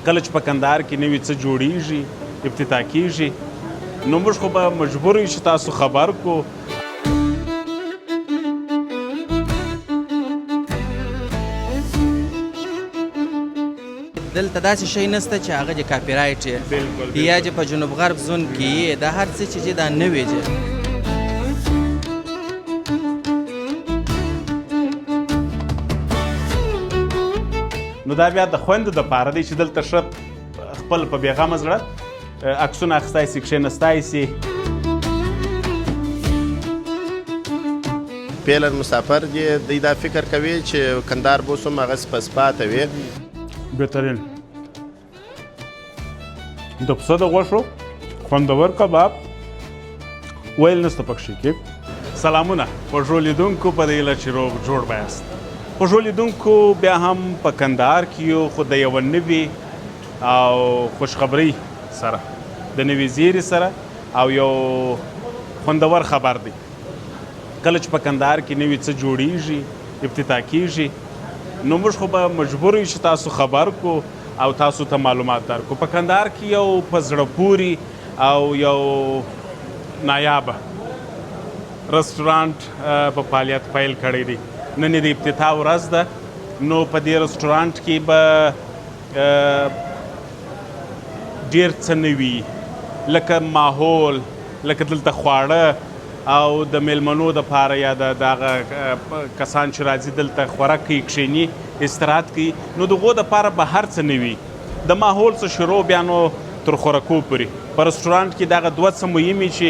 کله چې په کندهار کې نوي څه جوړیږي افتتاح کیږي نو موږ خو به مجبور یو چې تاسو خبر کو. دلته داسې شی نشته چې هغه د کاپي رایټ بالکل یا چې په جنوب غرب زون کې دا هر څه چې دا نوی دی. نو دا بیا د خویندو دپاره دی چې دلته ښه خپل په بېغمه زړه عکسونه اخیستی سي کښېنستی سي. فعلا مسافر دی دوی دا فکر کوي چې کندهار به اوس هم هغسې پسپاته وي. بهترین د پسه د غوښو خوندور کباب ویل نسته پکښې کې. سلامونه خوږو لیدونکو، په دې هیله چې روغ جوړ به یاست. خوږو لیدونکو بیا هم په کندهار کې یو، خو د یوه نوي او خوشخبرۍ سره، د نوي زیري سره او یو خوندور خبر دی. کله چې په کندهار کې نوي څه جوړیږي افتتاح کیږي نو موږ خو به مجبور یو چې تاسو خبر کو او تاسو ته معلومات درکو. په کندهار کې یو په زړه پورې او یو نایابه رستورانټ په فعالیت پیل کړی دی. نن د افتتاح ورځ ده، نو په دې رستورانټ کې به ډېر څه نه وي، لکه ماحول، لکه دلته خواړه او د میلمنو دپاره یا د هغه کسان چې راځي دلته خوراک کوي، کښېني، استراحت کوي، نو د هغو دپاره به هر څه نه وي. د ماحول څه شروع بیا نو تر خوراکو پورې په رستورانټ کې دغه دوه څه مهمې چې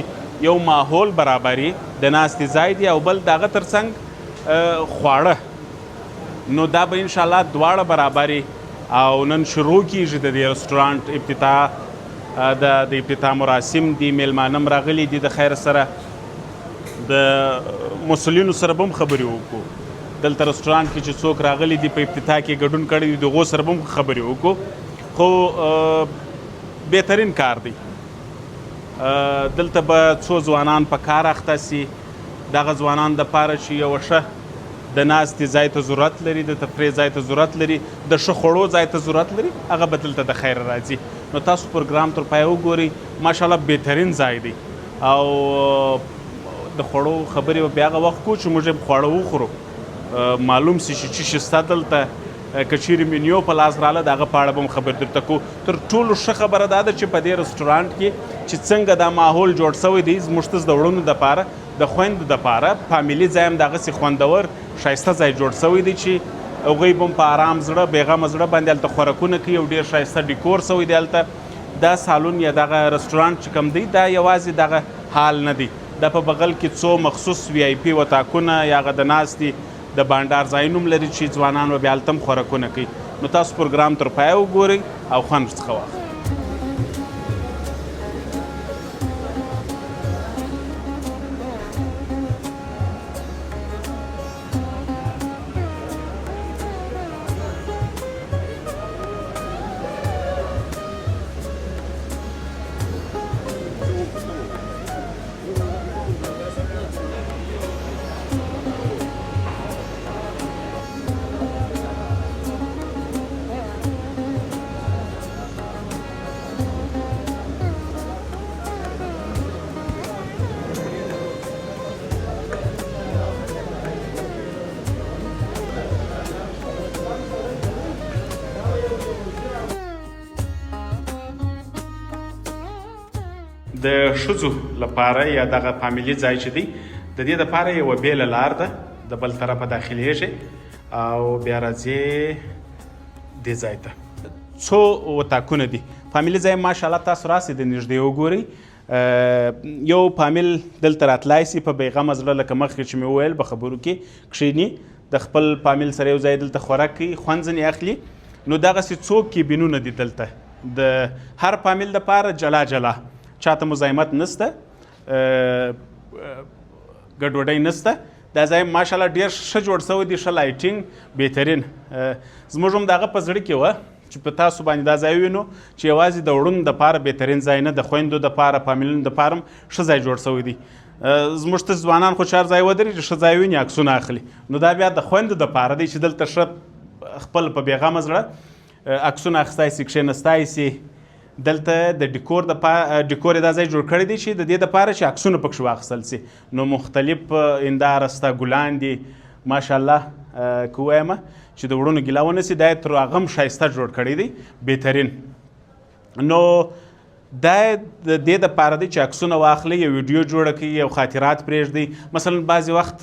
یو ماحول برابري د ناستې ځای دی او بل د هغه تر څنګ خواړه، نو دا به انشاءالله دواړه برابري. او نن شروع کیږي د دې رستورانټ افتتاح، د افتتاح مراسم دي، میلمانه هم راغلي دي. د خیر سره د مسؤلینو سره به هم خبرې وکړو. دلته رستورانټ کې چې څوک راغلي دي په افتتاح کې ګډون کړی دي، د هغو سره به هم خبرې وکړو. خو بهترین کار دی. دلته به څو ځوانان په کار اخته سي. دغه ځوانان دپاره چې یوه ښه د ناستې ځای ته ضرورت لري، د تفریح ځای ته ضرورت لري، د ښه خوړو ځای ته ضرورت لري، هغه به دلته د خیره راځي. نو تاسو پروګرام تر پایه وګورئ. ماشاءالله بهترین ځای دی او د خوړو خبرې به بیا هغه وخت کوو چې موږ یې خواړه وخورو، معلوم سي چې څه شته دلته. که چیرې مینیو په لاس راله د هغه په اړه به هم خبر درته کوو. تر ټولو ښه خبره دا ده چې په دې رستورانټ کې چې څنګه دا ماحول جوړ سوی دی، زموږ ته د وړونو دپاره، د خویندو دپاره فامیلي ځای هم دغسې خوندور ښایسته ځای جوړ سوی دی چې هغوی به هم په ارام زړه، بېغمه زړه باندې هلته خوراکونه کوي او ډېر ښایسته ډیکور سوی دی هلته. دا سالون یا دغه رستورانټ چې کوم دی دا یوازې دغه حال نه دی، دا په بغل کې څو مخصوص وی آی پي وطاقونه یا هغه د ناستې د بانډار ځایونه هم لري چې ځوانان به بیا هلته هم خوراکونه کوي. نو تاسو پروګرام تر پایه وګورئ او خوند څخه واخلئ. د ښځو لپاره یا دغه فامیلي ځای چې دی د دې دپاره یوه بېله لار ده، د بل طرفه داخلیږئ او بیا راځې دې ځای ته. څو وطاقونه دي. فامیلي ځای ماشاءالله تاسو راسئ د نږدې وګورئ. یو فامیل دلته راتلای سي په بېغمه زړه، لکه مخکې چې مې وویل په خبرو کې کښېني، د خپل فامیل سره یو ځای دلته خوراک کوي، خوند ځینې اخلي. نو دغسې څو کیبینونه دي دلته د هر فامیل دپاره جلا جلا، چاته مزاحمت نسته، ګډوډۍ نسته. دا ځای ماشاءالله ډېر ښه جوړ سوی دی، ښه لایټینګ بهترین. زموږ هم د هغه په زړه کې وه چې په تاسو باندې دا ځای ووینو چې یوازې د وړونو دپاره بهترین ځای نه، د خویندو دپاره، فامیلونو دپاره هم ښه ځای جوړ سوی دی. زموږ ته ځوانان خو چار ځای ودرېږي، ښه ځای ویني، عکسونه اخلي. نو دا بیا د خویندو دپاره دی چې دلته ښه خپل په بېغمه زړه عکسونه اخیستی سي کښېنستی سي دلته د ډیکور ډیکور یې دا ځای جوړ کړی دی چې د دې دپاره چې عکسونه پکښې واخیستل سي نو مختلف هنداره سته ګلان دي ماشاءالله که ووایم چې د وړونو ګیله ونه سي دا یې تر هغه هم ښایسته جوړ کړی دی بهترین نو دا د دې دپاره دی چې عکسونه واخلئ یو ویډیو جوړه کړئ یو خاطرات پرېږدئ مثلا بعضې وخت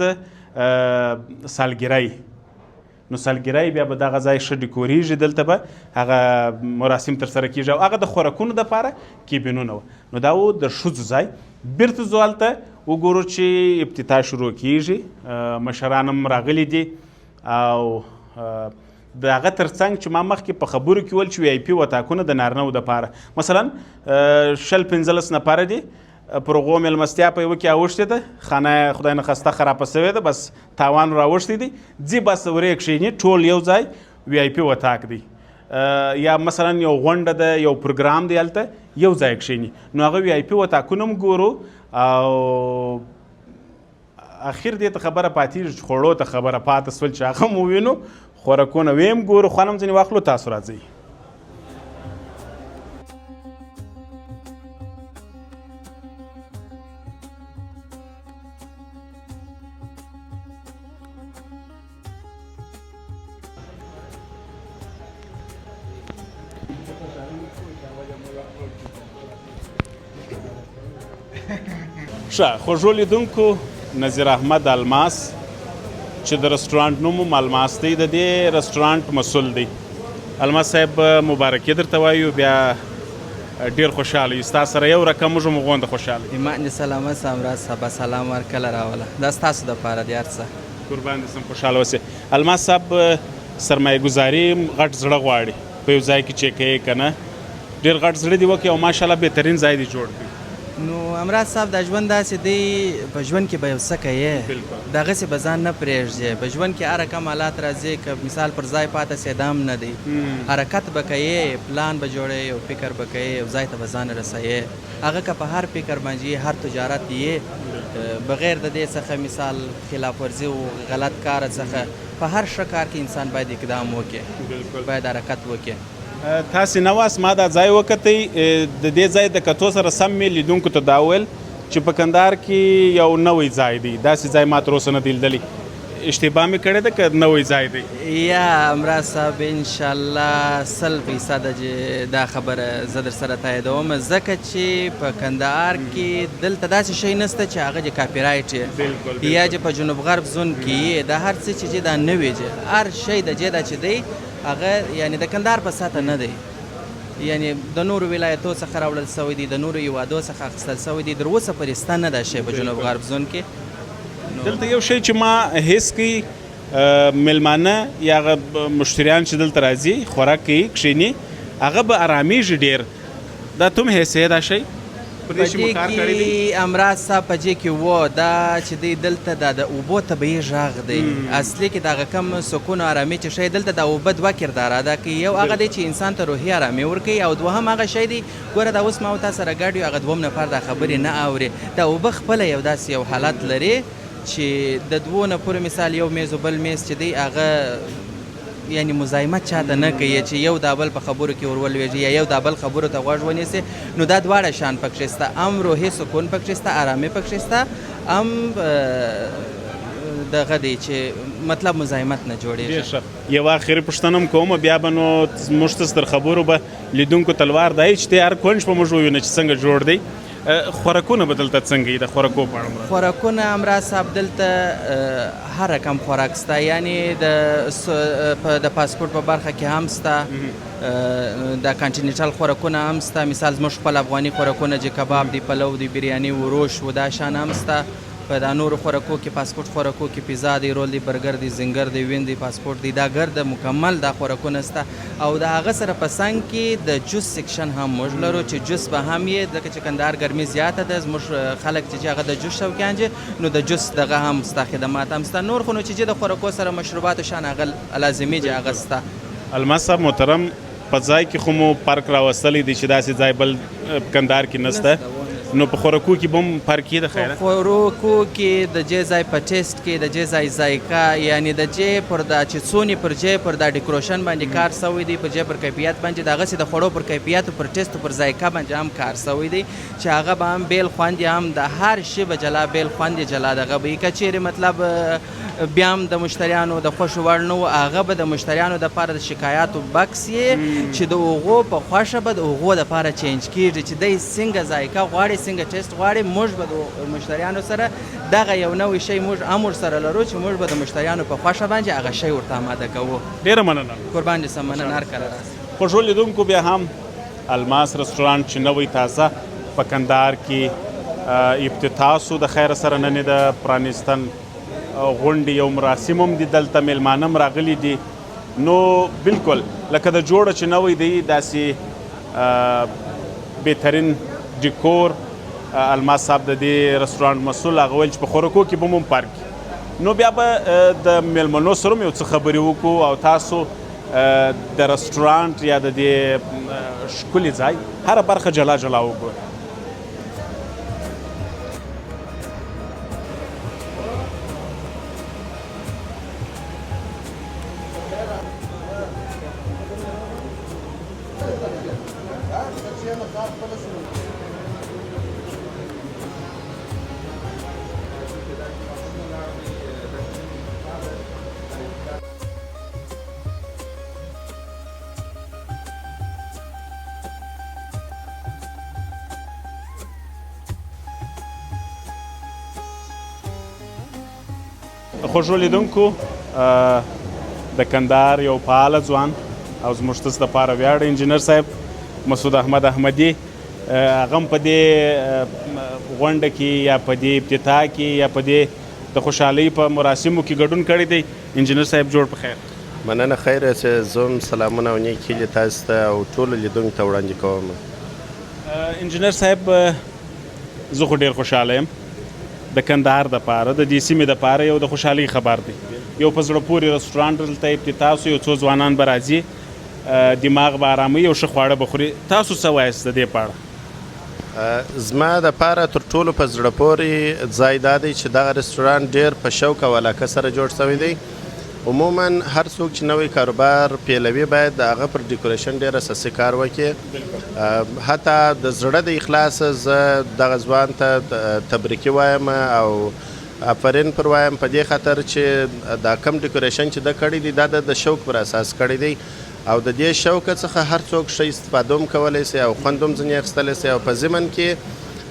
سالګرۍ نو سالګرۍ بیا به دغه ځای ښه ډیکوریږي دلته به هغه مراسم ترسره کېږي او هغه د خوراکونو دپاره کیبینونه وه نو دا و د ښځو ځای بیرته ځو هلته وګورو چې ابتدا شروع کېږي مشران هم راغلي دي او د هغه تر څنګ چې ما مخکې په خبرو کې ول چې وی آی پي وتاکونه د نارینهو دپاره مثلا 15 نفره دي پر هغو مېلمستیا په یوه کې اوښتې ده خانه خدای نخواسته خرابه سوې ده بس تاوان راوښتی دی ځي بس ورې کښېني ټول یو ځای وی آی پي وتاک دی یا مثلا یو غونډه ده یو پروګرام دی هلته یو ځای کښېني نو هغه وی آی پي وتاکونه هم ګورو او اخر دې ته خبره پاتېږي چې خوړو ته خبره پاته سول چې هغه مو وینو خوراکونه ویم ګورو خوند هم ځینې واخلو تاسو راځئ ښه خوږو لیدونکو نظیر احمد الماس چې د رستورانټ نوم هم الماس دی د دې رستورانټ مسؤل دی الماس صاحب مبارکي درته وایو بیا ډېر خوشحاله یو ستا سره یو رقم موږ هم غونده خوشحاله ایمان دې سلامت سامراز صاحب سلام ورکله راوله دا ستاسو دپاره دی هر څه قربان دې سم خوشحاله اوسې الماس صاحب سرمایه ګزاري غټ زړه غواړي په یو ځای کې چې کوې که نه ډېر غټ زړه دې وکړي او ماشاءالله بهترین ځای دې جوړ کړي نو امراض صاحب دا ژوند داسې دی په ژوند کې به یو څه کوې دغسې به ځان نه پرېږدې په ژوند کې هره کم حالات راځي که مثال پر ځای پاته سې دا هم نه دی حرکت به کوې پلان به جوړې او فکر به کوې یو ځای ته به ځان رسوې هغه که په هر فکر باندې هر تجارت یې بغیر د دې څخه مثال خلاف ورزي او غلط کار څخه په هر ښه کار کې انسان باید اقدام وکړي باید حرکت وکړي تاسې نه واست ما دا ځای وکتی د دې ځای د کتو سره سم مې لیدونکو ته دا ویل چې په کندهار کې یو نوی ځای دی داسې ځای ما تر اوسه نه دی لیدلی اشتباه مې کړې ده که نوی ځای دی یا امراض صاحب انشاءالله 100% دا خبره زه در سره تاییدوم ځکه چې په کندهار کې دلته داسې شی نشته چې هغه چې کاپي رایټ یا چې په جنوب غرب زون کې دا هر څه چې دا نوی چې هر شی د چې دا چې دی هغه یعنی د کندهار په سطح نه دی یعنی د نورو ولایتو څخه راوړل سوی دی د نورو هیوادو څخه اخیستل سوی دی تر اوسه پورې سته نه دا شی په جنوب غرب زون کې دلته یو شی چې ما حس کوي میلمانه یا هغه مشتریان چې دلته راځي خوراک کوي کښېني هغه به ارامېږي ډېر دا ته هم حسې دا شی امراض صاحب په دې کې و دا چې دی دلته دا د اوبو طبیعي غږ دی اصلي کې دغه کم سکون او ارامي چې شی دلته د اوبه دوه کردار ادا کوي یو هغه دی چې انسان ته روحي ارامي ورکوي او دوهم هغه شی دی ګوره دا اوس ما او تا سره ګډ یو هغه دوم نفر دا خبرې نه اوري دا اوبه خپله یو داسې یو حالت لري چې د دوو نه پورې مثال یو میز او بل میز چې دی هغه یعنی مزاحمت چاته نه کوي چې یو دا بل په خبرو کې ورولوېږي یا یو دا بل خبرو ته غوږ ونیسي نو دا دواړه شان پکښې شته هم روحي سکون پکښې شته ارامي پکښې شته هم دغه دی چې مطلب مزاحمت نه جوړېږي یو آخري پوښتنه هم کوم بیا به نو موږ ته تر خبرو به لیدونکو تلوار دی چې دی هر کونج په موږ ووینه چې څنګه جوړ دی خوراکونه به دلته څنګه وي د خوراکو په اړه خوراکونه امراض صاحب دلته هر رقم خوراک سته یعنی د پاسپورت په برخه کې هم سته د کانټیننټل خوراکونه هم سته مثال زموږ خپل افغاني خوراکونه چې کباب دی پلو دی بریاني وروش و دا شان هم سته په دا نورو خوراکو کې پاسپورت خوراکو کې پیزا دی رول دی برګر دی زنګر دی وین دی پاسپورت دی دا ګرد مکمل دا خوراکونه سته او د هغه سره په څنګ کې د جوس سیکشن هم موږ لرو چې جوس به هم یې ځکه چې کندهار ګرمي زیاته ده زموږ خلک چې هغه د جوس شوقیان دي نو د جوس دغه هم سته خدمات هم سته نور خو نو چې د خوراکو سره مشروباتو شان هغه لازمي چې هغه سته الماس صاحب محترم په ځای کې خو مو پارک راوستلی دی چې داسې ځای بل کندهار کې نسته نو په خوراکو کې به هم فرق کېده خیره خوراکو کې د جې ځای په ټیسټ کې د جې ځای ذایقه یعنی د جې پر دا چې څونې پر جې پر دا ډیکوریشن باندې کار سوی دی په جې پر کیفیت باندې دغسې د خوړو پر کیفیت پر ټیسټ پر ذایقه باندې هم کار سوی دی چې هغه به هم بیل خوند هم د هر شي به جلا بیل خوند جلا دغه به که چیرې مطلب بیا هم د مشتریانو د خوښو وړ نه و هغه به د مشتریانو دپاره د شکایاتو بکس یې چې د هغو په خوښه به د هغو دپاره چینج کېږي چې دی څنګه ذایقه غواړي څنګه ټیسټ غواړي موږ به د مشتریانو سره دغه یو نوی شی موږ هم ورسره لرو چې موږ به د مشتریانو په خوښه باندې هغه شی ورته آماده کوو. ډېره مننه. قربان دې سم، مننه. هر کله راسئ. خوږو لیدونکو بیا هم الماس رستورانټ چې نوی تازه په کندهار کې افتتاح سو د خیر سره نن د پرانیستن غونډې یو مراسم هم دي دلته میلمانه هم راغلي دي نو بالکل لکه د جوړه چې نوی دی داسې بهترین ډیکور الماس صاحب د دې رستورانټ مسؤل هغه ویل چې په خوراکو کې به هم فرق نو بیا به د میلمنو سره هم یو څه خبرې وکړو او تاسو د رستورانټ یا د دې ښکلي ځای هره برخه جلا جلا وګورئ. خوږو لیدونکو د کندهار یو فعاله ځوان او زموږ ستاسو دپاره ویاړ انجینر صاحب مسعود احمد احمدي هغه هم په دې غونډه کې یا په دې افتتاح کې یا په دې د خوشحالۍ په مراسمو کې ګډون کړی دی. انجینر صاحب جوړ په خیر. مننه. خیر چې زه هم سلامونه او نیک هیلې تاسو ته او ټولو لیدونکو ته وړاندې کوم. انجینر صاحب زه خو ډېر خوشحاله یم د کندهار دپاره د دې سیمې دپاره یو د خوشحالۍ خبر دی. یو په زړه پورې رستورانټ دلته افتتاح سو، یو څو ځوانان به راځي دماغ به اراموي او ښه خواړه به خوري. تاسو څه وایاست د دې په اړه؟ زما دپاره تر ټولو په زړه پورې ځای دا دی چې دغه رستورانټ ډېر په شوق او علاقه سره جوړ شوی دی. عموما هر څوک چې نوی کاروبار پیلوي باید د هغه پر ډیکوریشن ډېر اساسي کار وکړي. حتی د زړه د اخلاص زه دغه ځوان ته تبریکي وایم او افرین پر وایم په دې خاطر چې دا کم ډیکوریشن چې د کړی دی دا د شوق پر اساس کړی دی او د دې شوق څخه هر څوک ښه استفاده هم کولی سي او خوند هم ځینې اخیستلی سي او په ضمن کې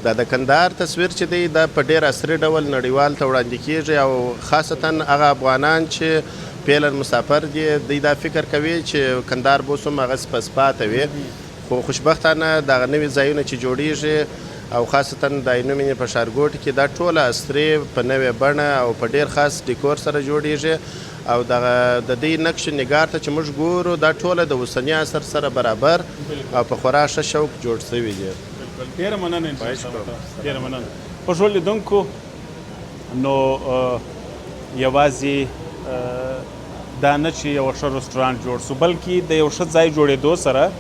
دا د کندهار تصویر چې دی دا په ډېر عصري ډول نړیوال ته وړاندې کیږي او خاصتا هغه افغانان چې پیلن مسافر دي دوی دا فکر کوي چې کندهار به اوس هم هغسې په پاتې وي خو خوشبختانه دغه نوي ځایونه چې جوړیږي او خاصتا د عینومېنې په ښارګوټ کې دا ټوله عصري په نوې بڼه او په ډېر خاص ډیکور سره جوړیږي او دغه د دې نقش نګار ته چې موږ ګورو دا ټوله د اوسني عصر سره برابر او په خورا ښه شوق جوړ شوي دي. ډېره مننه ډېره مننه. خوږو لیدونکو نو یوازې دا نه چې یو ښه رستورانټ جوړ سو بلکې د یو ښه ځای جوړېدو سره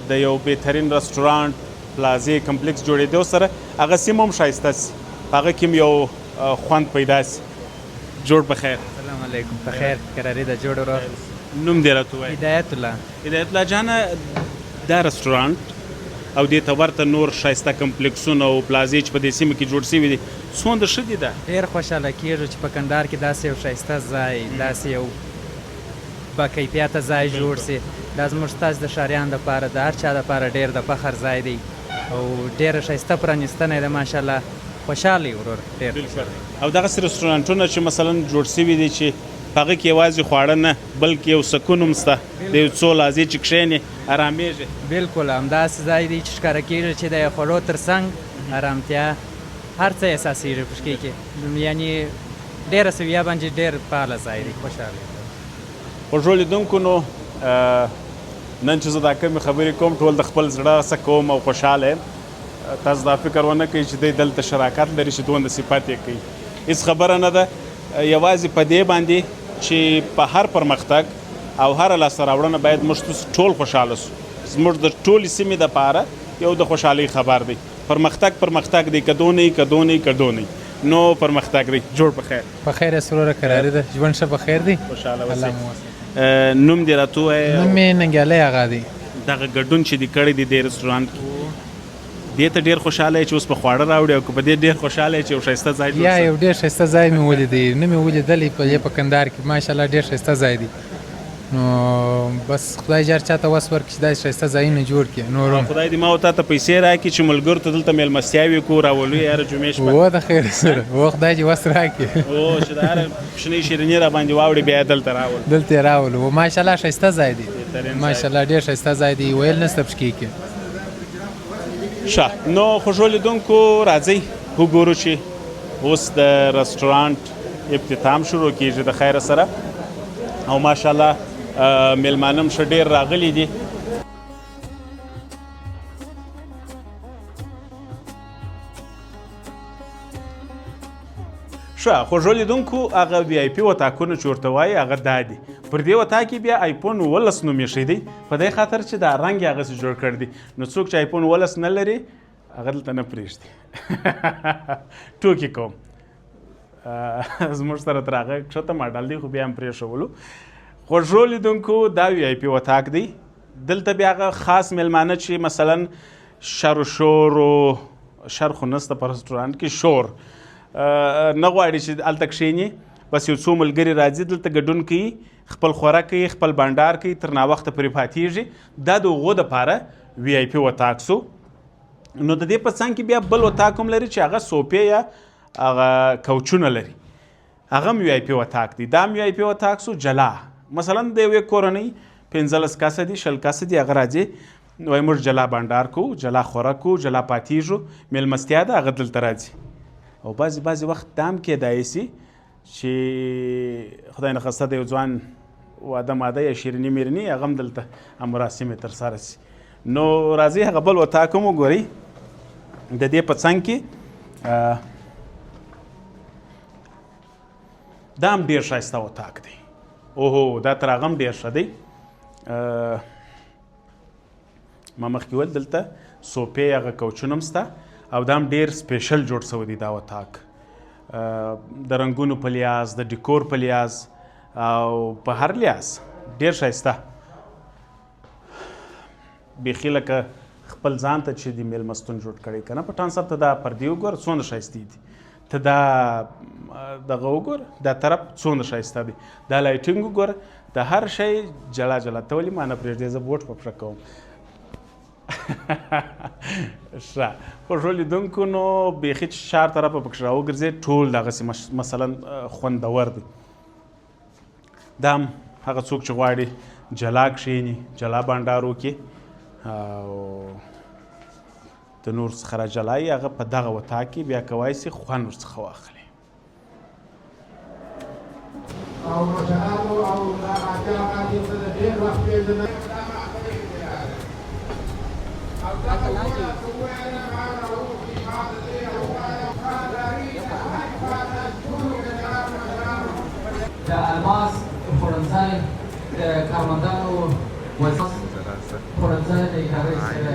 د یو بهترین رستورانټ پلازې کمپلیکس جوړېدو سره هغه سیمه هم ښایسته سي په هغه کې هم یو خوند پیدا سي. جوړ په خیر. سلام علیکم. په خیر قرارې ده جوړ ورو. نوم دې راته ووایه. هدایت الله. هدایت الله جانه دا رستورانټ او دې ته ورته نور ښایسته کمپلیکسونه او پلازې چې په دې سیمه کې جوړ شوي دي څومره ښه دي ده؟ ډېر خوشحاله کېږو چې په کندهار کې داسې یو ښایسته ځای داسې یو با کیفیته ځای جوړ سي. دا زموږ ستاسو د ښاریانو دپاره د هر چا دپاره ډېر د فخر ځای دی او ډېره ښایسته پرانیستنی ده ماشاءالله. خوشحاله یو ورور ډېر. او دغسې رستورانټونه چې مثلا جوړ شوي دي چې په هغه کې یوازې خواړه نه بلکې یو سکون هم شته د یو څو لحظې چې کښېنې ارامېږي. بلکل همداسې ځای دی چې ښکاره کېږي چې د خوړو تر څنګ ارامتیا هر څه احساسېږي پشکې کې یعنې ډېره سویه باندې ډېر فعاله ځای دی. خوشحاله. خوږو لیدونکو نو نن چې زه دا کمې خبرې کوم ټول د خپل زړه څه کوم او خوشحاله یم. تاسو دا فکر ونه کوئ چې دی دلته شراکت لري چې دومره صفت یې کوي. هېڅ خبره نه ده یوازې په دې باندې چې په هر پرمختګ او هره لاسته راوړنه باید موږ ټول خوشحاله سو. زموږ د ټولې سیمې دپاره یو د خوشحالۍ خبر دی. پرمختګ دی کدونی نو پرمختګ دی. جوړ په خیر. په خیر سروره قرار ده. ژوند شه په خیر دی. خوشاله الله اوسئ. مو وسه. نوم دې راته ووایه. نوم مې ننګیالی اغا دی. دغه ګډون چې دې کړی دی دې رسټورانټ کې دې ته ډېر خوشحاله یې چې اوس په خواړه راوړي او که په دې ډېر خوشحاله یې چې یو ښایسته ځای جوړ یا شوی؟ یو ډېر ښایسته ځای مې ولیدی. نه مې ولیدلی په کندهار کې ماشاءالله ډېر ښایسته ځای دی. نو بس خدای جار چاته وس ورکړي چې داسې ښایسته ځایونه جوړ کړي. نور هم خدای دې ما او تا ته پیسې راکړي چې ملګرو ته دلته میلمستیاوې کړو راولو یې هره جمعې شپه و د خیر سره و خدای دې وس راکړي او چې د هره کوچنۍ شیریني را باندې واوړي بیا یې دلته راول. دلته یې راولو. و ماشاءالله ښایسته ځای دی. بهترین ځای. ماشاءالله ډېر ښایسته ځای دی. ویل نسته پشکې کې. ښه نو خوږو لیدونکو راځئ وګورو چې اوس د رسټورانټ افتتام شروع کیږي د خیره سره او ماشاءالله میلمانه هم ښه ډېر راغلي دي. ښه خوږو لیدونکو هغه وی آی پي وطاقونه چې ورته وایي هغه دا دي. پر دې وطاق کې بیا آیفون 11 نوم ایښی دی په دې خاطر چې دا رنګ یې هغسې جوړ کړی دی. نو څوک چې آیفون 11 نه لري هغه دلته نه پرېږدي. ټوکې کوم. زموږ سره تر هغه کښته ماډل دی خو بیا هم پرېښولو. خوږو لیدونکو دا وی آی پي وطاق دی. دلته بیا هغه خاص میلمانه چې مثلا شر و شور و شر خو نسته په رسټورانټ کې شور نه غواړي چې هلته کښېني بس یو څو ملګري راځي دلته ګډون کوي خپل خوراک کوي خپل بانډار کوي تر ناوخته پورې پاتېږي. دا د هغو دپاره وی آی پي وطاق سو. نو د دې په څنګ کې بیا بل وطاق هم لري چې هغه صوفې یا هغه کوچونه لري هغه هم وی آی پي وطاق دی. دا هم وی آی پي وطاق سو جلا مثلا د یوې کورنۍ 15 کسه دي 20 کسه دي هغه راځي وایي موږ جلا بانډار کوو جلا خوراک کوو جلا پاتېږو میلمستیا ده هغه دلته راځي. او بعضې وخت دا هم کیدای سي چې خدای نخواسته د یو ځوان واده ماده یا شیریني میرني هغه هم دلته مراسم یې ترسره سي. نو راځئ هغه بل وطاق هم وګورئ. د دې په څنګ کې دا هم ډېر ښایسته وطاق دی. اوهو دا تر هغه هم ډېر ښه دی. ما مخکې ویل دلته صوفې هغه کوچونه هم شته او دا هم ډېر سپیشل جوړ شوی دی دا وطاق د رنګونو په لحاظ د ډیکور په لحاظ او په هر لحاظ ډېر ښایسته. بیخي لکه خپل ځان ته چې د میلمستون جوړ کړی که نه پټان صاحب ته دا پردې وګوره څومره ښایستې دي ته دا دغه وګوره دا طرف څومره ښایسته دی دا لایټینګ وګوره د هر شی جلا جلا. ته ولې ما نه پرېږدې زه بوټ په پښه کوم. ښه خوږو لیدونکو نو بیخي چې چار طرفه پکښې راوګرځې ټول دغسې مثلا خوندور دی. دا هم هغه څوک چې غواړي جلا کښېني جلا بانډار وکړي او د نور څخه را جلایي هغه په دغه وطاق کې بیا کولی سي خوند ورڅخه واخلي. د الماس خوړنځای د کارمندانو خوړنځای د ادارې سره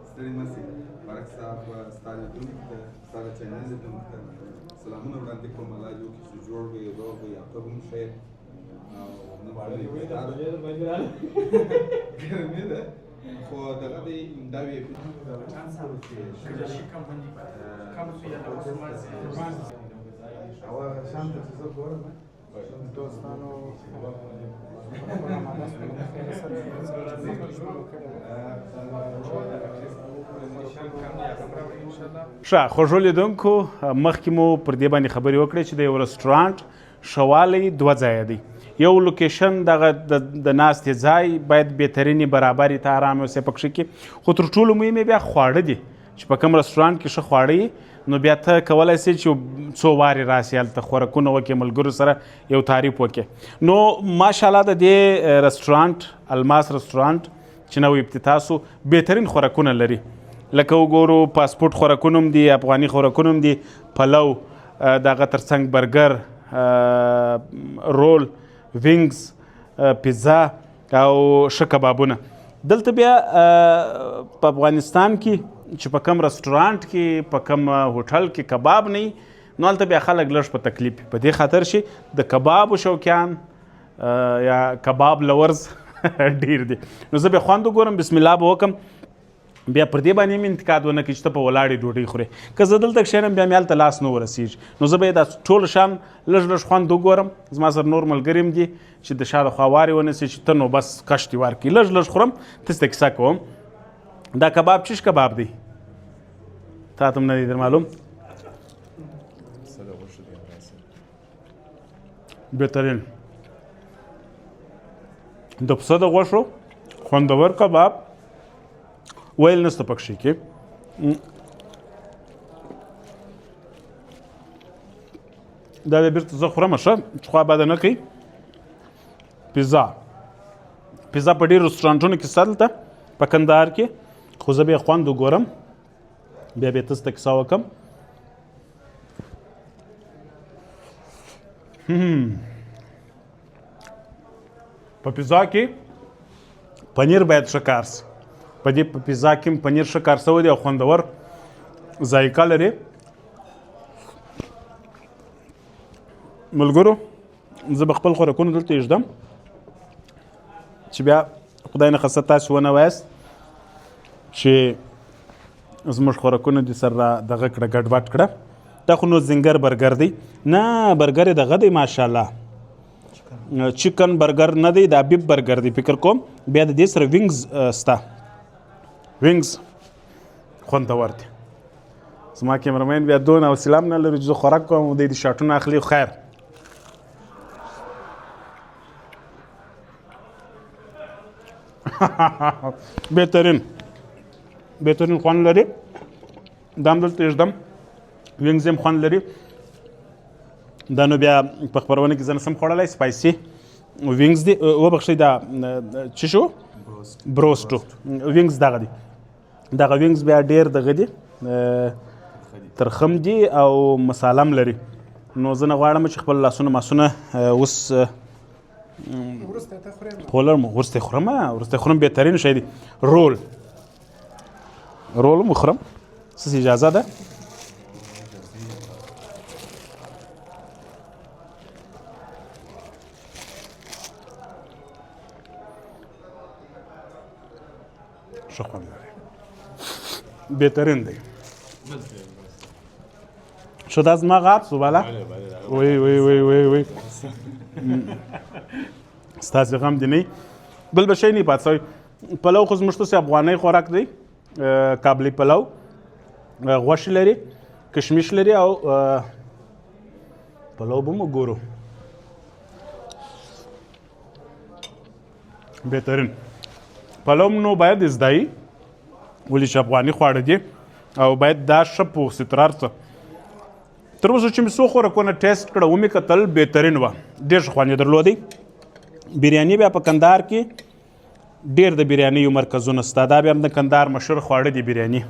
ستړي مسئ ملک صاحب ستا لیدونکي ته ستا د چینل لیدونکي ته سلامونه وړاندې کوم الله دې وکړي چې جوړ وي روغ وي عاقب هم ښه یې او ګرمي ده خو دغه دی دا وي هغه شان ته چې زه ګورم دوستانو ښه خوږو لیدونکو مخکې مو پر دې باندې خبرې وکړې چې د یو رسټورانټ ښهوالی دوه ځایه دی یو لوکیشن دغه د ناستې ځای باید بهترینې برابرې ته ارام اوسې پکښې کې خو تر ټولو مهم بیا خواړه دي چې په کوم رسټورانټ کې ښه خواړه یي نو بیا ته کولی سې چې څو وارې راسې هلته خوراکونه وکړې ملګرو سره یو تعریف وکړې نو ماشاءالله د دې رسټورانټ الماس رسټورانټ چې نوی افتتاح سو بهترین خوراکونه لري لکه وګورو پاسپورټ خوراکونه هم دي افغاني خوراکونه هم دي پلو دغه ترڅنګ برګر رول وینګز پیزا او ښه کبابونه دلته بیا په افغانستان کې چې په کم رسټورانټ کې په کم هوټل کې کباب نه نو هلته بیا خلک لږ په تکلیف په دې خاطر شي د کبابو شوقیان یا کباب لورز ډیر دي نو زه بیا خوند وګورم بسم الله به وکم بیا پر دې باندې مې انتقاد ونه کړي چې ته په ولاړې ډوډۍ خورې که زه دلته کښېنم بیا مې هلته لاس نه ورسېږي نو زه به یې دا ټول شان لږ لږ خوند وګورم زما سره نور ملګري هم دي چې د شا د خوا وارې ونیسي چې ته نو بس کشت یې ورکړي لږ لږ خورم تاسې ته کیسه کوم دا کباب چیش کباب دی تا ته هم نه دی در معلوم بهترین د پسه د غوښو خوندور کباب ویل نسته پکښې کې دا بیا بېرته زه خورم ښه چې خوا باده نه کوي پیزا په ډېرو رسټورانټونو کې شته دلته په کندهار کې خو زه بیا خوند وګورم بیا بیا تاسو ته کیسه وکړم په پیزا کې پنیر باید ښه کار سي په دې په پیزا کې هم پنیر ښه کار سوی دی او خوندور ذایقه لري ملګرو زه به خپل خوراکونه دلته ایږدم چې بیا خدای نه خسته تاسې ونه وایاست چې زموږ خوراکونه دې سره دغه کړه ګډوډ کړه دا خو نو زنګر برګر دی نه برګر یې دغه دی ماشاءالله چکن برګر نه دی دا بیف برګر دی فکر کوم بیا د دې سره وینګز سته وینګز خوندور دي زما کیمرمین بیا دونه حوصله هم نه لري چې زه خوراک کوم او دی د شاټونه اخلي خیر بهترین خوند لري دا هم دلته ایږدم وینګز هم خوند لري دا نو بیا په خپرونه کې زه نسم خوړلی سپایسي وینګز دي وبخښئ دا څه شو بروسټو وینګز دغه دي دغه وینګز بیا ډېر دغه دي ترخم دي او مساله هم لري نو زه نه غواړم چې خپل لاسونه ماسونه اوس وروسته خورم بهترین شی دی رول هم وخورم څه اجازه ده ښه خوند لري بهترین دی ښه دا زما غاب سو بالا وی ستاسې غم دی نه بل به شی نه پات سوی پلو خو زموږ ته افغاني خوراک دی کابلی پلو غوښې لري کشمش لري او پلو به مو ګورو بهترین پلو نو باید ازدایي ولې چې افغاني خواړه دي او باید دا ښه پوخ سي تر هر څه تر اوسه چې مې څو خوراکونه ټیسټ کړه ومې کتل بهترین وه ډېر ښه خوند یې درلودی بریاني بیا په کندهار کې ډېر د بریانیو مرکزونه شته دا بیا هم د کندهار مشهور خواړه دي بریاني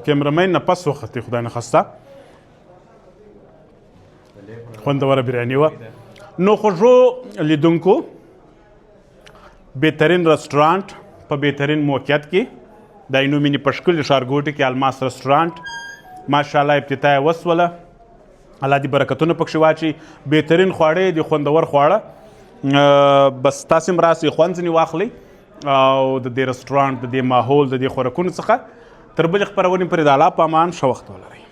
کیمرمین نه پس وختې خدای نه خسته خوندوره بریاني وه نو خوږو لیدونکو بهترین رستورانټ په بهترین موقعیت کې د عینو مینې په ښکلي ښارګوټي کې الماس رستورانټ ماشاءالله افتتاح یې وسوله الله دې برکتونه پکښې واچي بهترین خواړه دي خوندور خواړه بس تاسې هم راسئ خوند ځینې واخلئ او د دې رستورانټ د دې ماحول د دې خوراکونو څخه تر بلې خپرونې پورې د الله په امان ښه وخت ولرئ